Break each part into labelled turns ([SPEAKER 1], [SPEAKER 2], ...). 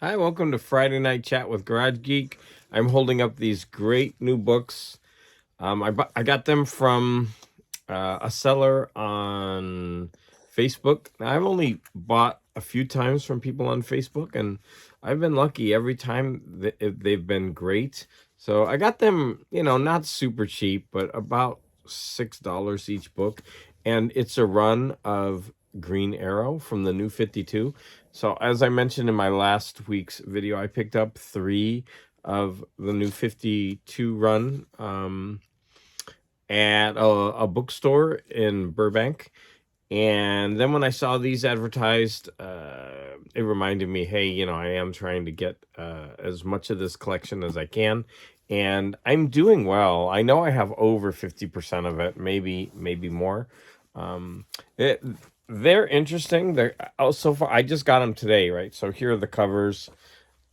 [SPEAKER 1] Hi, welcome to Friday Night Chat with Garage Geek. I'm holding up these great new books. I got them from a seller on Facebook. Now, I've only bought a few times from people on Facebook, and I've been lucky every time they've been great. So I got them, not super cheap, but about $6 each book, and it's a run of Green Arrow from the New 52. So as I mentioned in my last week's video, I picked up 3 of the New 52 run at a bookstore in Burbank. And then when I saw these advertised, it reminded me, hey, I am trying to get as much of this collection as I can. And I'm doing well. I know I have over 50% of it, maybe more. Um, it, they're interesting. They're so far. I just got them today, right? So here are the covers.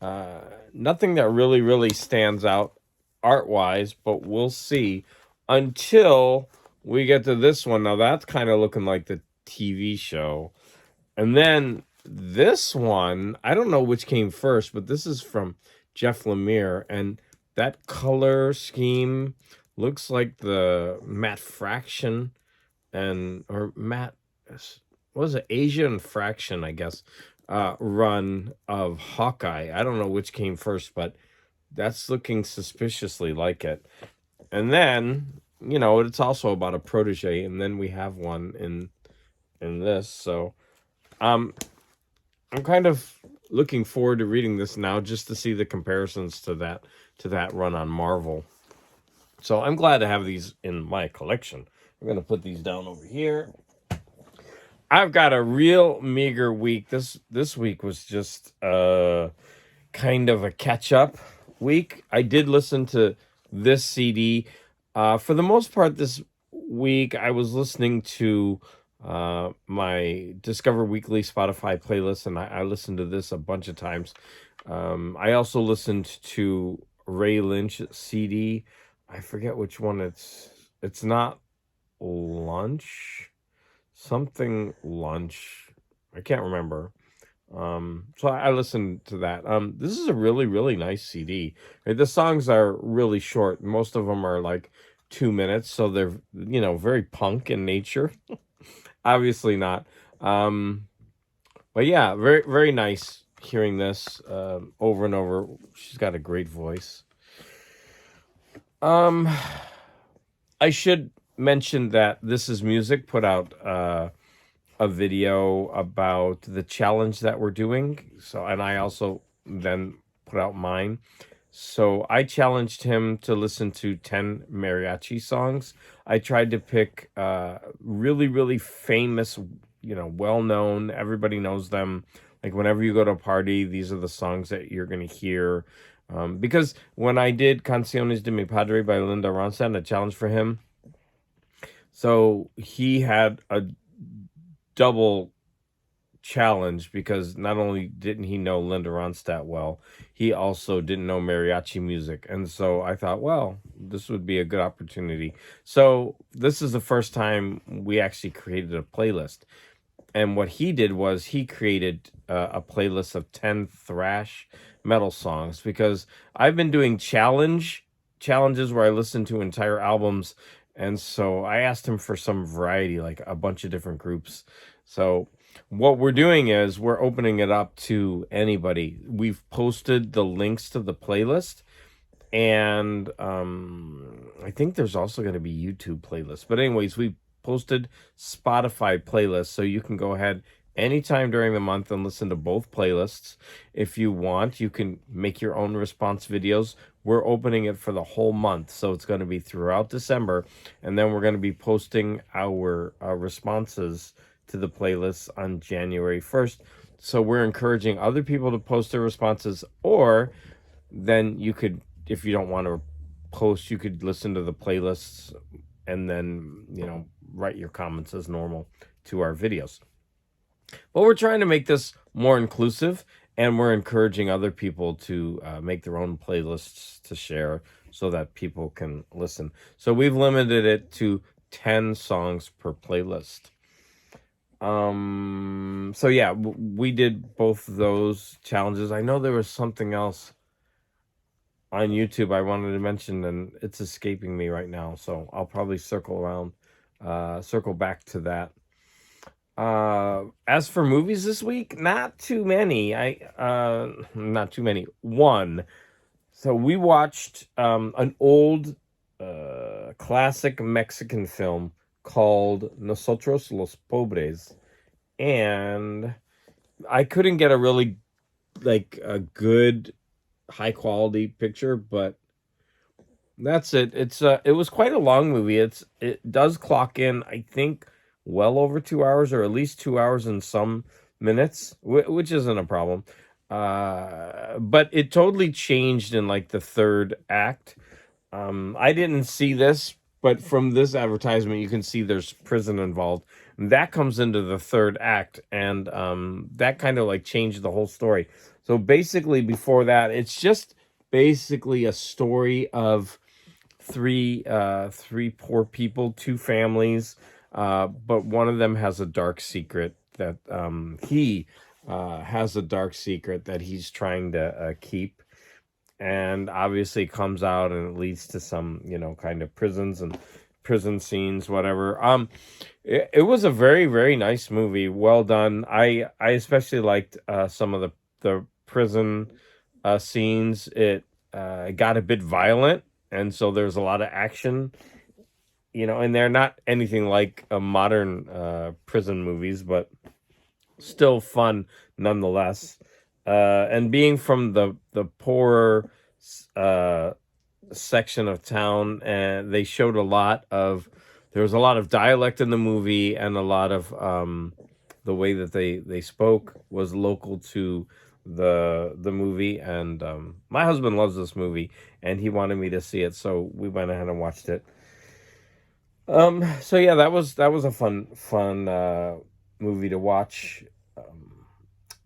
[SPEAKER 1] Nothing that really stands out art wise, but we'll see until we get to this one. Now that's kind of looking like the TV show. And then this one, I don't know which came first, but this is from Jeff Lemire, and that color scheme looks like the Matt Fraction or Matt, what was it, Asian Fraction, I guess, run of Hawkeye. I don't know which came first, but that's looking suspiciously like it. And then, it's also about a protege, and then we have one in this. So um I'm kind of looking forward to reading this now just to see the comparisons to that run on Marvel. So I'm glad to have these in my collection. I'm gonna put these down over here. I've got a real meager week. This week was just kind of a catch up week. I did listen to this CD. For the most part, this week I was listening to my Discover Weekly Spotify playlist, and I listened to this a bunch of times. I also listened to Ray Lynch CD. I forget which one it's. It's not Lunch, something Lunch. I can't remember. So I listened to that. This is a really nice CD. Right, the songs are really short. Most of them are like 2 minutes, so they're very punk in nature. Obviously not. Um, but yeah, very nice hearing this over and over. She's got a great voice. Um, I should mention that This Is Music put out a video about the challenge that we're doing. So, and I also then put out mine. So I challenged him to listen to 10 mariachi songs. I tried to pick really famous, well known, everybody knows them. Like whenever you go to a party, these are the songs that you're going to hear. Because when I did Canciones de mi Padre by Linda Ronstadt, a challenge for him, so he had a double challenge because not only didn't he know Linda Ronstadt well, he also didn't know mariachi music. And so I thought, well, this would be a good opportunity. So this is the first time we actually created a playlist. And what he did was he created a playlist of 10 thrash metal songs because I've been doing challenges where I listen to entire albums. And so I asked him for some variety, like a bunch of different groups. So what we're doing is we're opening it up to anybody. We've posted the links to the playlist, and I think there's also going to be YouTube playlists. But anyways, we posted Spotify playlists, so you can go ahead anytime during the month and listen to both playlists. If you want, you can make your own response videos. We're opening it for the whole month, so it's going to be throughout December, and then we're going to be posting our responses to the playlists on January 1st. So we're encouraging other people to post their responses, or then you could, if you don't want to post, you could listen to the playlists and then, write your comments as normal to our videos. But we're trying to make this more inclusive, and we're encouraging other people to make their own playlists to share so that people can listen. So we've limited it to 10 songs per playlist. So yeah, we did both of those challenges. I know there was something else on YouTube I wanted to mention, and it's escaping me right now. So I'll probably circle back to that. As for movies this week, not too many. Not too many. One. So we watched an old classic Mexican film called Nosotros los Pobres, and I couldn't get a really like a good high quality picture, but that's it. It was quite a long movie. It does clock in, I think, well over 2 hours, or at least 2 hours and some minutes, which isn't a problem. But it totally changed in like the third act. I didn't see this, but from this advertisement, you can see there's prison involved. That comes into the third act, and that kind of like changed the whole story. So basically, before that, it's just basically a story of three poor people, two families, but one of them has a dark secret that he has a dark secret that he's trying to keep, and obviously comes out and it leads to some kind of prisons and prison scenes, whatever. It was a very, very nice movie, well done. I especially liked some of the prison scenes. It got a bit violent, and so there's a lot of action, and they're not anything like a modern prison movies, but still fun nonetheless. And being from the poorer uh, section of town, and they showed a lot of there was a lot of dialect in the movie, and a lot of the way that they spoke was local to the movie. And my husband loves this movie, and he wanted me to see it, so we went ahead and watched it. So yeah, that was a fun movie to watch.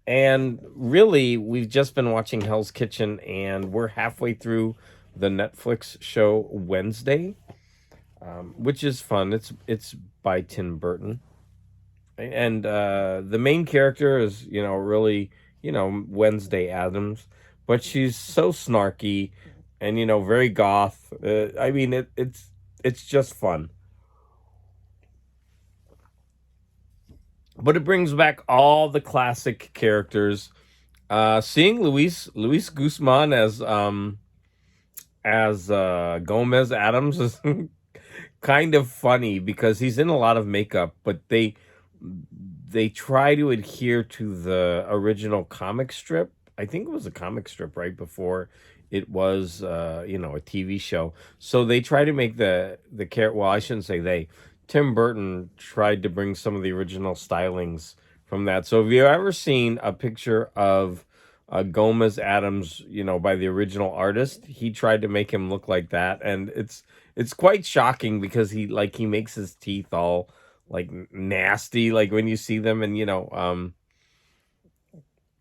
[SPEAKER 1] And really, we've just been watching Hell's Kitchen, and we're halfway through the Netflix show Wednesday, which is fun. It's by Tim Burton, and the main character is really Wednesday Adams, but she's so snarky and very goth. I mean, it's just fun, but it brings back all the classic characters. Seeing Luis Guzman as Gomez Adams is kind of funny because he's in a lot of makeup, but they try to adhere to the original comic strip. I think it was a comic strip right before it was a TV show. So they try to make the character. Well, I shouldn't say they. Tim Burton tried to bring some of the original stylings from that. So if you ever seen a picture of Gomez Adams, by the original artist, he tried to make him look like that, and it's quite shocking because he makes his teeth all like nasty, like when you see them. And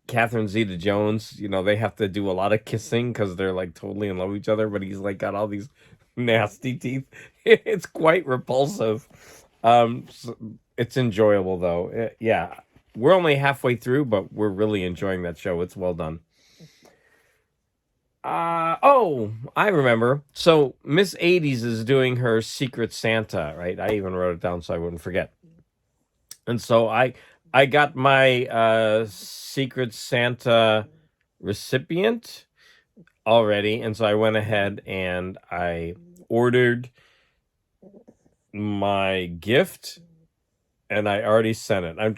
[SPEAKER 1] Catherine Zeta-Jones, they have to do a lot of kissing because they're like totally in love with each other, but he's like got all these nasty teeth. It's quite repulsive. So it's enjoyable though. Yeah, we're only halfway through, but we're really enjoying that show. It's well done. Oh, I remember. So Miss 80s is doing her Secret Santa, right? I even wrote it down so I wouldn't forget. And so I got my Secret Santa recipient already, and so I went ahead and I ordered my gift, and I already sent it. I'm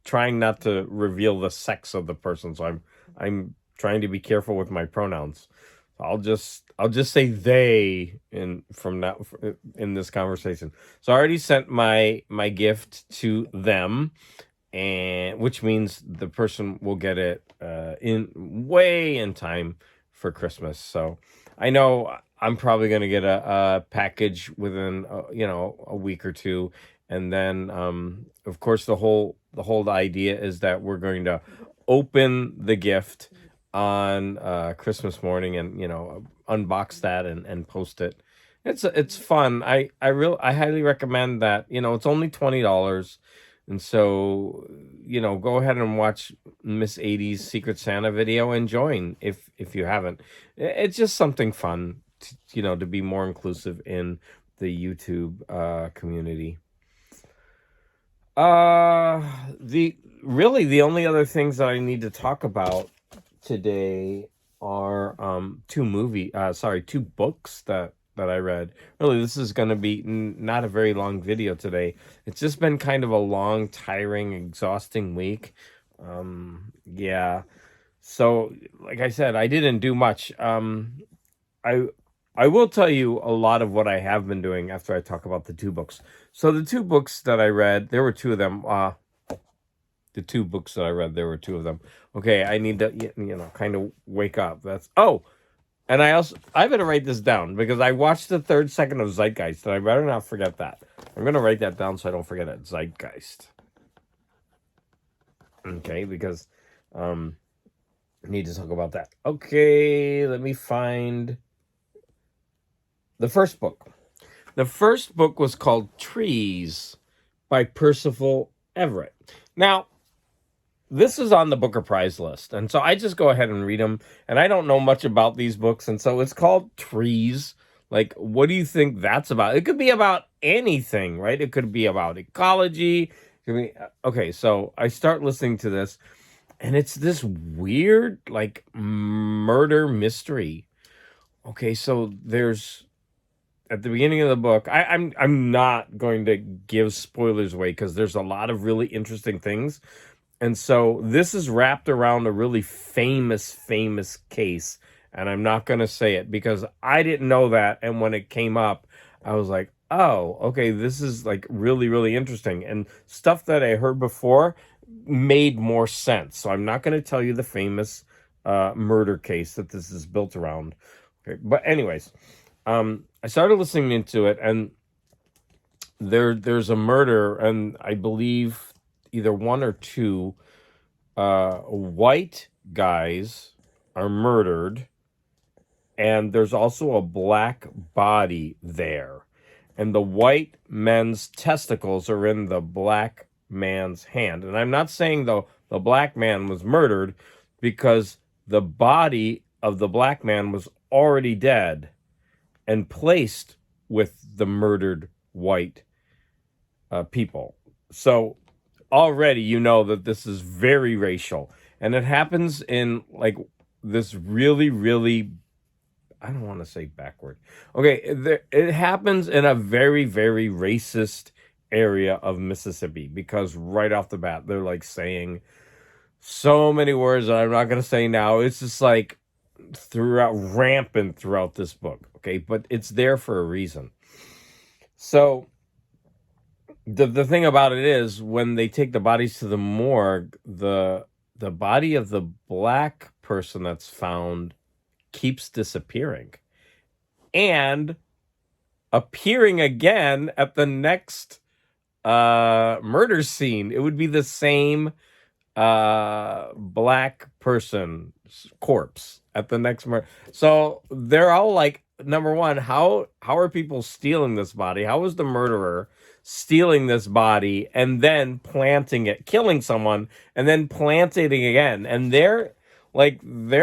[SPEAKER 1] trying not to reveal the sex of the person, so I'm trying to be careful with my pronouns. I'll just say they in from now in this conversation. So I already sent my gift to them, and which means the person will get it in way in time for Christmas. So I know I'm probably going to get a package within a week or two, and then of course the whole idea is that we're going to open the gift on Christmas morning, and unbox that and post it. It's fun. I highly recommend that. It's only $20. And so, go ahead and watch Miss 80's Secret Santa video and join if you haven't. It's just something fun, to be more inclusive in the YouTube community. The only other things that I need to talk about today are two books that I read. Really, this is going to be not a very long video today. It's just been kind of a long, tiring, exhausting week. Yeah. So, like I said, I didn't do much. I I will tell you a lot of what I have been doing after I talk about the two books. So the two books that I read, there were two of them. The two books that I read, there were two of them. Okay, I need to, kind of wake up. And I better write this down because I watched the third second of Zeitgeist, and I better not forget that. I'm gonna write that down so I don't forget it. Zeitgeist. Okay, because I need to talk about that. Okay, let me find the first book. The first book was called Trees by Percival Everett. Now, this is on the Booker Prize list, and so I just go ahead and read them, and I don't know much about these books, and so it's called Trees. Like, what do you think that's about? It could be about anything, right? It could be about ecology. Okay, so I start listening to this, and it's this weird, like, murder mystery. Okay, so there's at the beginning of the book, I'm not going to give spoilers away because there's a lot of really interesting things. And so this is wrapped around a really famous case. And I'm not going to say it because I didn't know that. And when it came up, I was like, oh, okay, this is like really, really interesting. And stuff that I heard before made more sense. So I'm not going to tell you the famous murder case that this is built around. Okay, but anyways, I started listening into it, and there's a murder, and I believe either one or two white guys are murdered, and there's also a black body there, and the white men's testicles are in the black man's hand. And I'm not saying the black man was murdered, because the body of the black man was already dead and placed with the murdered white people. So already you know that this is very racial, and it happens in like this really, really, I don't want to say backward. Okay, it happens in a very, very racist area of Mississippi, because right off the bat they're like saying so many words that I'm not going to say now. It's just like rampant throughout this book. Okay, but it's there for a reason. So the thing about it is, when they take the bodies to the morgue, the body of the black person that's found keeps disappearing and appearing again at the next murder scene. It would be the same black person corpse at the next murder. So they're all like, number one, how are people stealing this body? How is the murderer stealing this body and then planting it, killing someone and then planting it again? And they're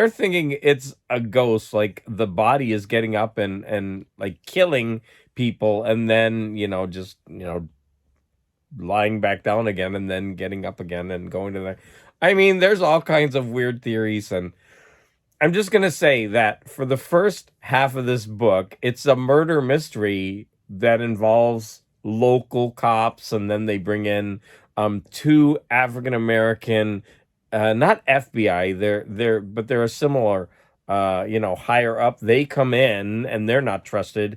[SPEAKER 1] thinking it's a ghost, like the body is getting up and like killing people, and then just lying back down again and then getting up again and going to the... I mean, there's all kinds of weird theories, and I'm just going to say that for the first half of this book, it's a murder mystery that involves local cops, and then they bring in two African American, not FBI, but they're a similar, higher up. They come in and they're not trusted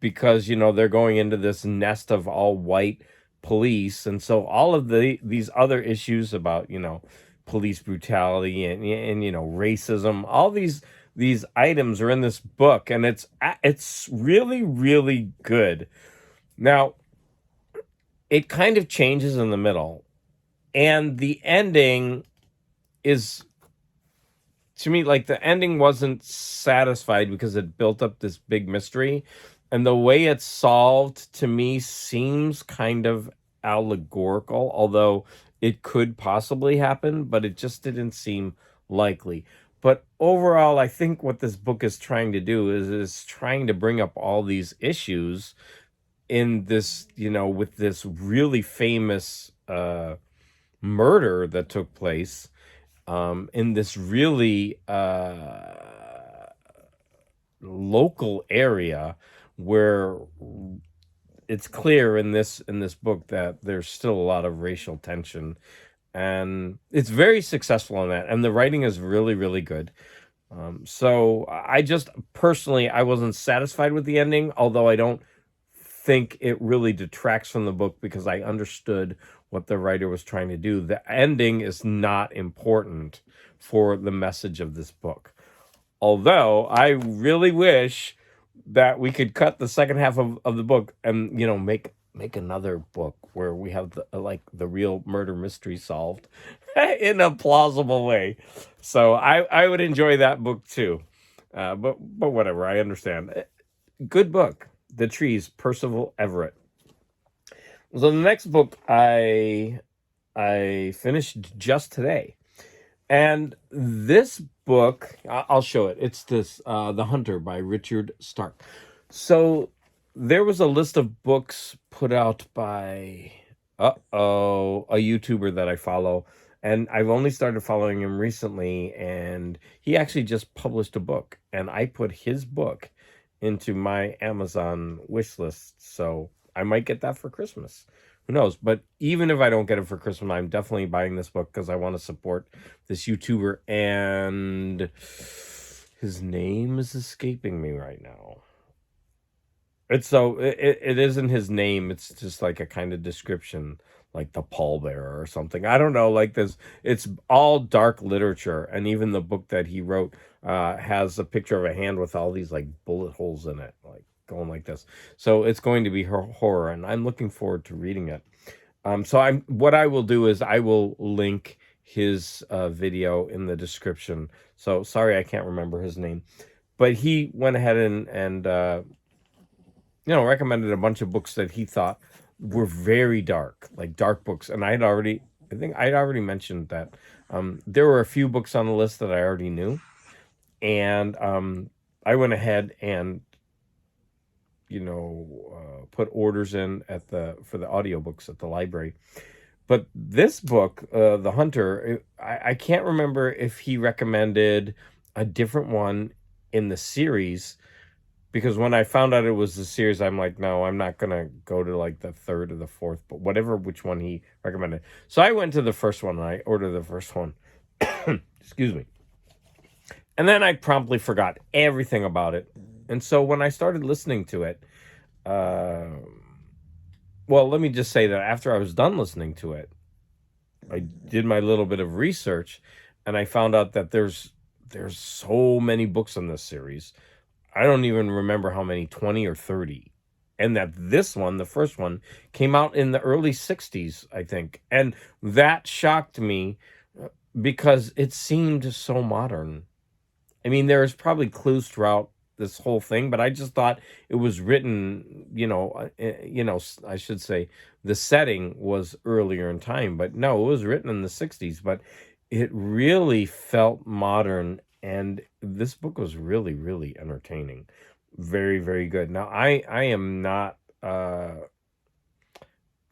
[SPEAKER 1] because they're going into this nest of all white police, and so all of these other issues about police brutality and racism, all these items are in this book, and it's really, really good. Now, it kind of changes in the middle, and the ending is, to me, like, the ending wasn't satisfied because it built up this big mystery, and the way it's solved to me seems kind of allegorical, although it could possibly happen, but it just didn't seem likely. But overall, I think what this book is trying to do is trying to bring up all these issues in this, with this really famous murder that took place in this really local area where it's clear in this book that there's still a lot of racial tension, and it's very successful in that, and the writing is really, really good. So I just personally, I wasn't satisfied with the ending, although I don't think it really detracts from the book because I understood what the writer was trying to do. The ending is not important for the message of this book. Although I really wish that we could cut the second half of the book and make another book where we have the real murder mystery solved in a plausible way. So I would enjoy that book too. But whatever, I understand. Good book. The Trees, Percival Everett. So the next book I finished just today. And this book, I'll show it. It's this The Hunter by Richard Stark. So there was a list of books put out by a YouTuber that I follow, and I've only started following him recently, and he actually just published a book, and I put his book into my Amazon wish list, so I might get that for Christmas. Who knows? But even if I don't get it for Christmas, I'm definitely buying this book because I want to support this YouTuber, and his name is escaping me right now. It isn't his name. It's just like a kind of description, like the pallbearer or something. I don't know. Like this, it's all dark literature, and even the book that he wrote has a picture of a hand with all these like bullet holes in it, like going like this. So it's going to be horror, and I'm looking forward to reading it. So what I will do is I will link his video in the description. So sorry, I can't remember his name, but he went ahead and recommended a bunch of books that he thought were very dark, like dark books. And I think I'd already mentioned that there were a few books on the list that I already knew. And I went ahead and, put orders in for the audiobooks at the library. But this book, The Hunter, I can't remember if he recommended a different one in the series, because when I found out it was the series, I'm like, no, I'm not going to go to like the third or the fourth, but which one he recommended. So I went to the first one and I ordered the first one. Excuse me. And then I promptly forgot everything about it. And so when I started listening to it, well, let me just say that after I was done listening to it, I did my little bit of research, and I found out that there's so many books in this series. I don't even remember how many, 20 or 30. And that this one, the first one, came out in the early 60s, I think. And that shocked me because it seemed so modern. I mean, there's probably clues throughout this whole thing, but I just thought it was written, I should say the setting was earlier in time, but no, it was written in the 60s, but it really felt modern, and this book was really, really entertaining. Very, very good. Now, I am not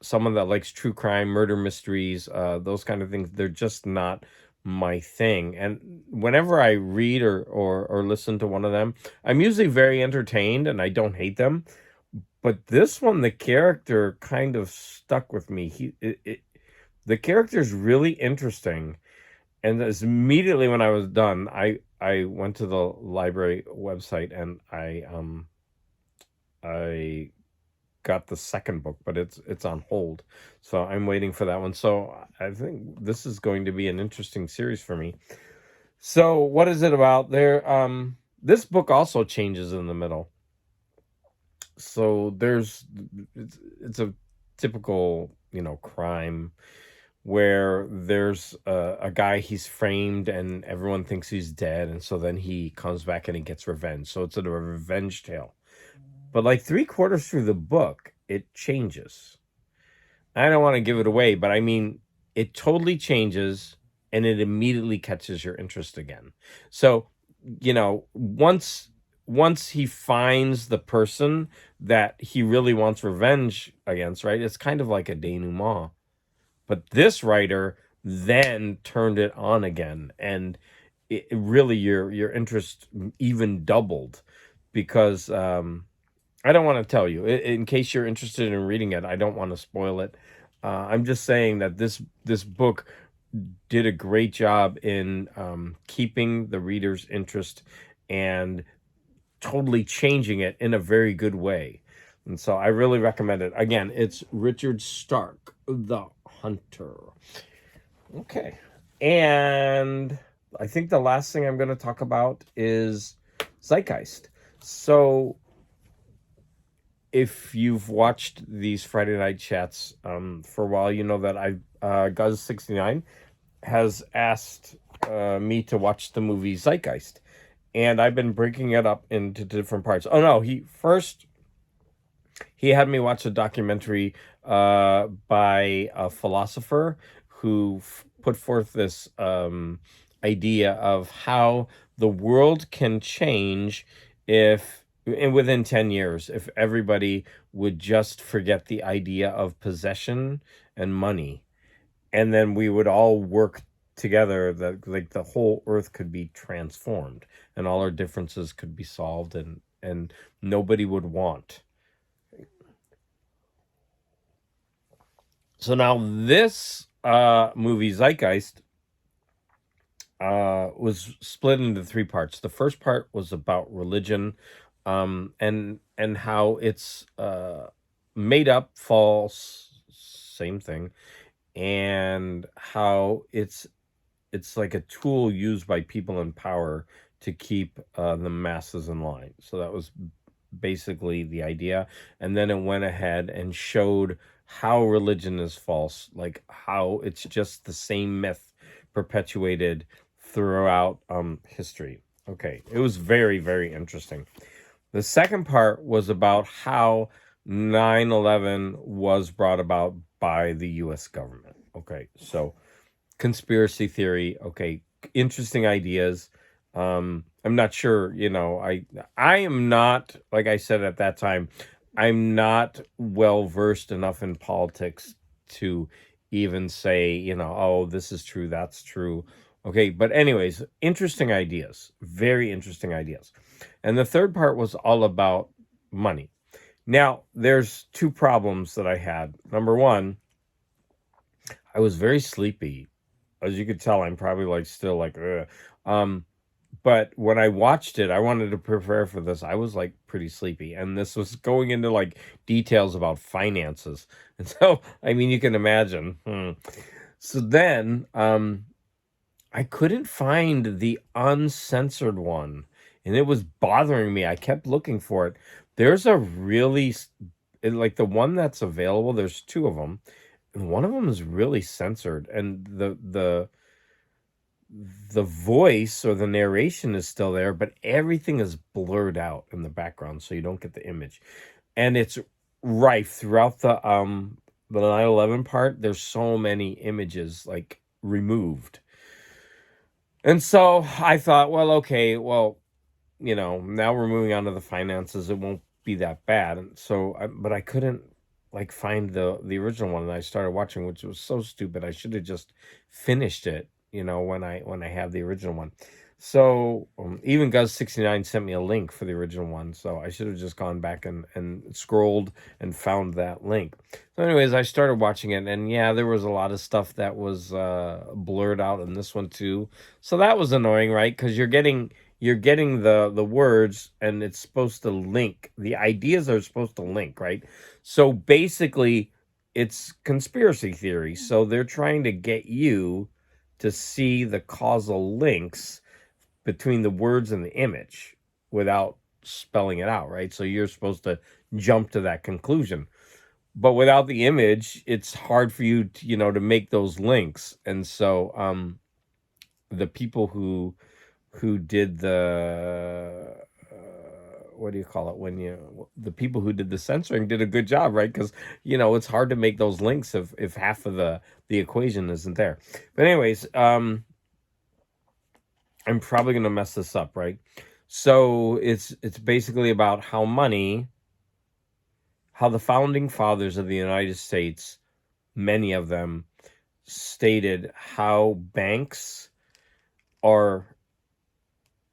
[SPEAKER 1] someone that likes true crime, murder mysteries, those kind of things. They're just not my thing. And whenever I read or listen to one of them, I'm usually very entertained and I don't hate them. But this one, the character kind of stuck with me. The character is really interesting. And as immediately when I was done, I went to the library website and I got the second book, but it's on hold, so I'm waiting for that one. So I think this is going to be an interesting series for me. So what is it about there? This book also changes in the middle. So it's a typical crime where there's a guy, he's framed and everyone thinks he's dead, and so then he comes back and he gets revenge. So it's a revenge tale. But like 3/4 through the book, it changes. I don't want to give it away, but I mean, it totally changes and it immediately catches your interest again. So, once he finds the person that he really wants revenge against, right? It's kind of like a denouement. But this writer then turned it on again, and really your interest even doubled because I don't want to tell you in case you're interested in reading it. I don't want to spoil it. I'm just saying that this book did a great job in keeping the reader's interest and totally changing it in a very good way. And so I really recommend it. Again, it's Richard Stark, The Hunter. Okay. And I think the last thing I'm going to talk about is Zeitgeist. So if you've watched these Friday night chats for a while, you know that Guz69 has asked me to watch the movie Zeitgeist. And I've been breaking it up into different parts. Oh no, he had me watch a documentary by a philosopher who put forth this idea of how the world can change if, and within 10 years, if everybody would just forget the idea of possession and money, and then we would all work together, that like the whole earth could be transformed and all our differences could be solved, and nobody would want. So now this movie Zeitgeist was split into three parts. The first part was about religion, and how it's made up, false, same thing, and how it's like a tool used by people in power to keep the masses in line. So that was basically the idea. And then it went ahead and showed how religion is false, like how it's just the same myth perpetuated throughout history. Okay, it was very, very interesting. The second part was about how 9/11 was brought about by the US government. Okay, so conspiracy theory. Okay, interesting ideas. I'm not sure, I am not, like I said at that time, I'm not well versed enough in politics to even say, oh, this is true, that's true. Okay, but anyways, interesting ideas, very interesting ideas. And the third part was all about money. Now, there's two problems that I had. Number one, I was very sleepy. As you could tell, I'm probably like still like, ugh. But when I watched it, I wanted to prepare for this. I was like pretty sleepy, and this was going into like details about finances, and so I mean, you can imagine. So then, I couldn't find the uncensored one, and it was bothering me. I kept looking for it. There's a really like the one that's available. There's two of them, and one of them is really censored, and the voice or the narration is still there, but everything is blurred out in the background, so you don't get the image. And it's rife throughout the 9/11 part. There's so many images like removed. And so I thought, well, okay, well, now we're moving on to the finances. It won't be that bad. And so, but I couldn't like find the original one, and I started watching, which was so stupid. I should have just finished it, when I have the original one. So even Guz69 sent me a link for the original one, so I should have just gone back and scrolled and found that link. So anyways, I started watching it, and yeah, there was a lot of stuff that was blurred out in this one too. So that was annoying, right? Because you're getting the words, and it's supposed to link. The ideas are supposed to link, right? So basically, it's conspiracy theory. So they're trying to get you to see the causal links between the words and the image without spelling it out, right? So you're supposed to jump to that conclusion. But without the image, it's hard for you to, to make those links. And so the people who did the what do you call it, when the people who did the censoring did a good job, right? Because it's hard to make those links if half of the equation isn't there. But anyways, I'm probably gonna mess this up, right? So it's basically about how the founding fathers of the United States, many of them, stated how banks are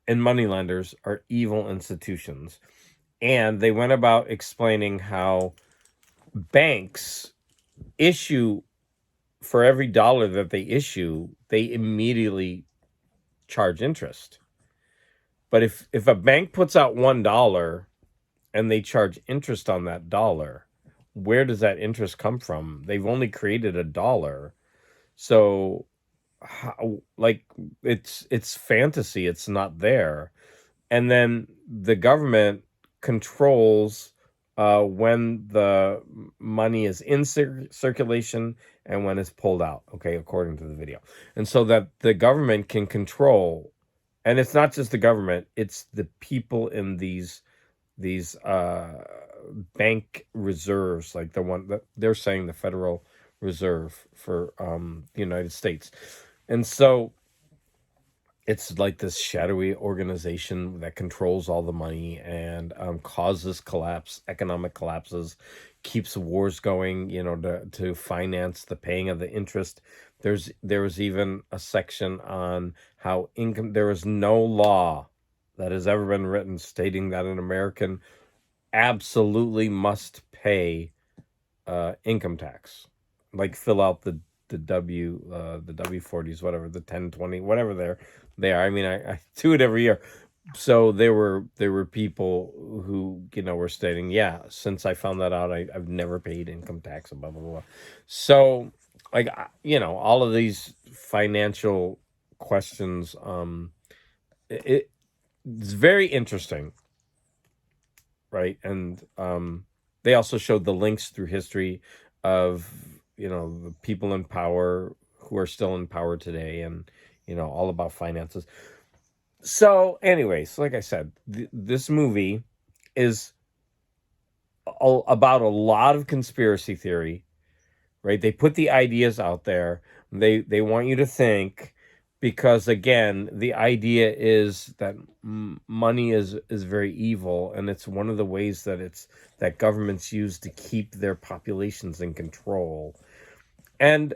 [SPEAKER 1] and moneylenders are evil institutions. And they went about explaining how banks issue, for every dollar that they issue, they immediately charge interest. But if a bank puts out $1 and they charge interest on that dollar, where does that interest come from? They've only created a dollar. So how, like, it's fantasy, it's not there. And then the government controls when the money is in circulation and when it's pulled out, okay, according to the video. And so that the government can control, and it's not just the government, it's the people in these bank reserves, like the one that they're saying the Federal Reserve for the United States. And so it's like this shadowy organization that controls all the money and causes economic collapses, keeps wars going, to finance the paying of the interest. There was even a section on how there is no law that has ever been written stating that an American absolutely must pay income tax, like fill out the W-40s, whatever, the 1020, whatever they are. I mean, I do it every year. So there were people who were stating, yeah, since I found that out, I've never paid income tax, blah blah blah. So like all of these financial questions, it's very interesting, right? And they also showed the links through history of the people in power who are still in power today, and all about finances. So anyways, like I said, this movie is about a lot of conspiracy theory, right? They put the ideas out there. They want you to think, because again, the idea is that money is very evil, and it's one of the ways that governments use to keep their populations in control. And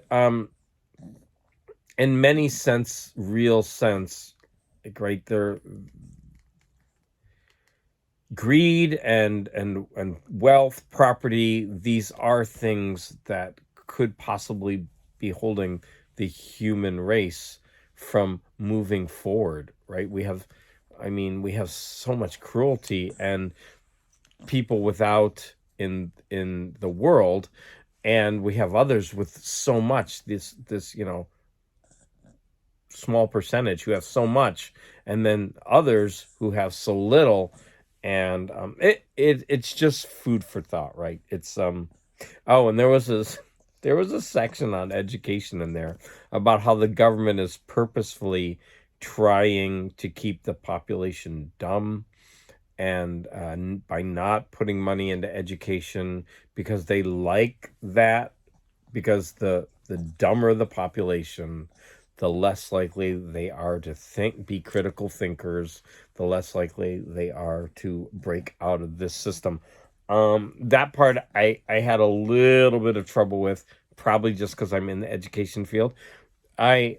[SPEAKER 1] in many real sense, like, right there, greed and wealth, property, these are things that could possibly be holding the human race from moving forward, right? We have so much cruelty and people without in the world, and we have others with so much, this small percentage who have so much, and then others who have so little. And it's just food for thought, right? It's oh, and there was a section on education in there about how the government is purposefully trying to keep the population dumb, and by not putting money into education, because they like that, because the dumber the population, the less likely they are to be critical thinkers, the less likely they are to break out of this system. That part I had a little bit of trouble with, probably just because I'm in the education field. I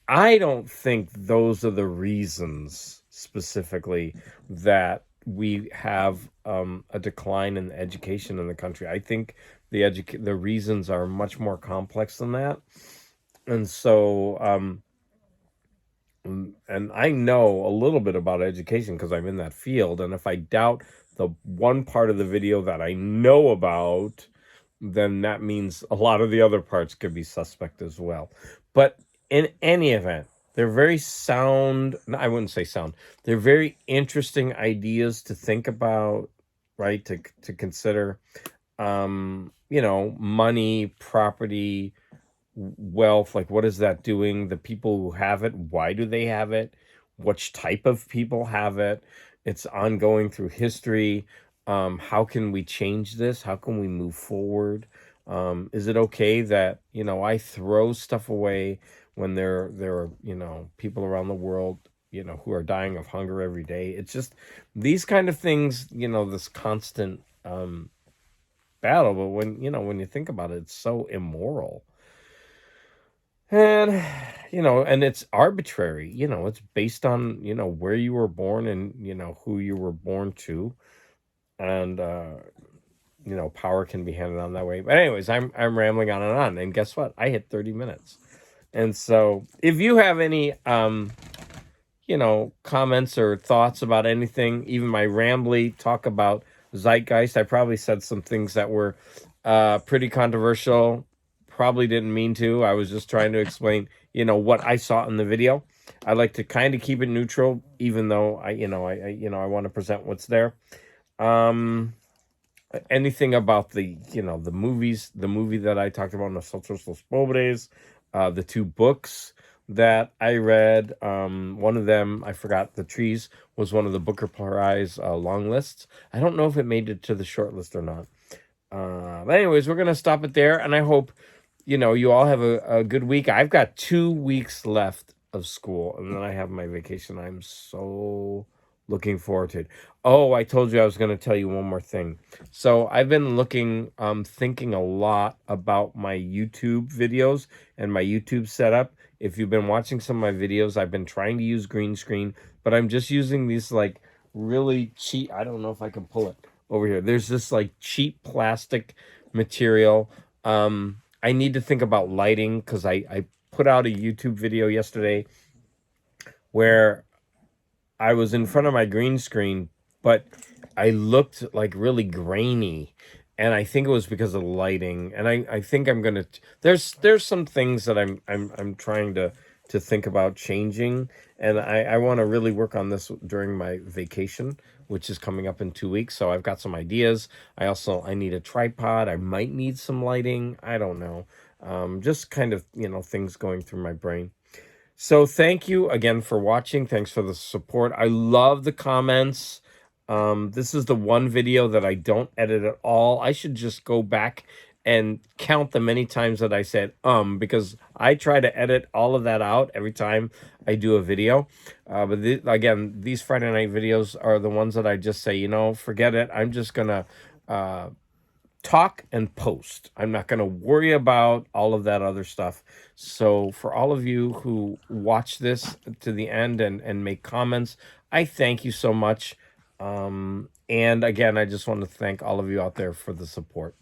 [SPEAKER 1] don't think those are the reasons specifically that we have a decline in education in the country. I think the reasons are much more complex than that. And so and I know a little bit about education because I'm in that field. And if I doubt the one part of the video that I know about, then that means a lot of the other parts could be suspect as well. But in any event, they're very sound. No, I wouldn't say sound. They're very interesting ideas to think about, right? To consider, money, property, wealth, like what is that doing? The people who have it, why do they have it? Which type of people have it? It's ongoing through history. How can we change this? How can we move forward? Is it okay that, I throw stuff away when there are, people around the world, who are dying of hunger every day? It's just these kind of things, this constant battle. But when you think about it, it's so immoral. And and it's arbitrary. It's based on, where you were born and, who you were born to. And power can be handed on that way. But anyways, I'm rambling on and on. And guess what? I hit 30 minutes. And so if you have any comments or thoughts about anything, even my rambly talk about Zeitgeist, I probably said some things that were pretty controversial. Probably didn't mean to. I was just trying to explain, what I saw in the video. I like to kind of keep it neutral, even though I want to present what's there. Anything about the movie that I talked about, Nosotros los Pobres, the two books that I read. One of them, I forgot, The Trees, was one of the Booker Prize long lists. I don't know if it made it to the short list or not. But anyways, we're gonna stop it there, and I hope you all have a good week. I've got 2 weeks left of school, and then I have my vacation. I'm so looking forward to it. Oh, I told you I was going to tell you one more thing. So I've been thinking a lot about my YouTube videos and my YouTube setup. If you've been watching some of my videos, I've been trying to use green screen, but I'm just using these like really cheap. I don't know if I can pull it over here. There's this like cheap plastic material. I need to think about lighting, because I put out a YouTube video yesterday where I was in front of my green screen, but I looked like really grainy, and I think it was because of the lighting. And I think I'm gonna. There's some things that I'm trying to think about changing, and I want to really work on this during my vacation, which is coming up in 2 weeks. So I've got some ideas. I need a tripod. I might need some lighting. I don't know. Just kind of things going through my brain. So thank you again for watching. Thanks for the support. I love the comments. This is the one video that I don't edit at all. I should just go back and count the many times that I said because I try to edit all of that out every time I do a video. But again, these Friday night videos are the ones that I just say, forget it. I'm just gonna talk and post. I'm not going to worry about all of that other stuff. So for all of you who watch this to the end and make comments, I thank you so much. And again, I just want to thank all of you out there for the support.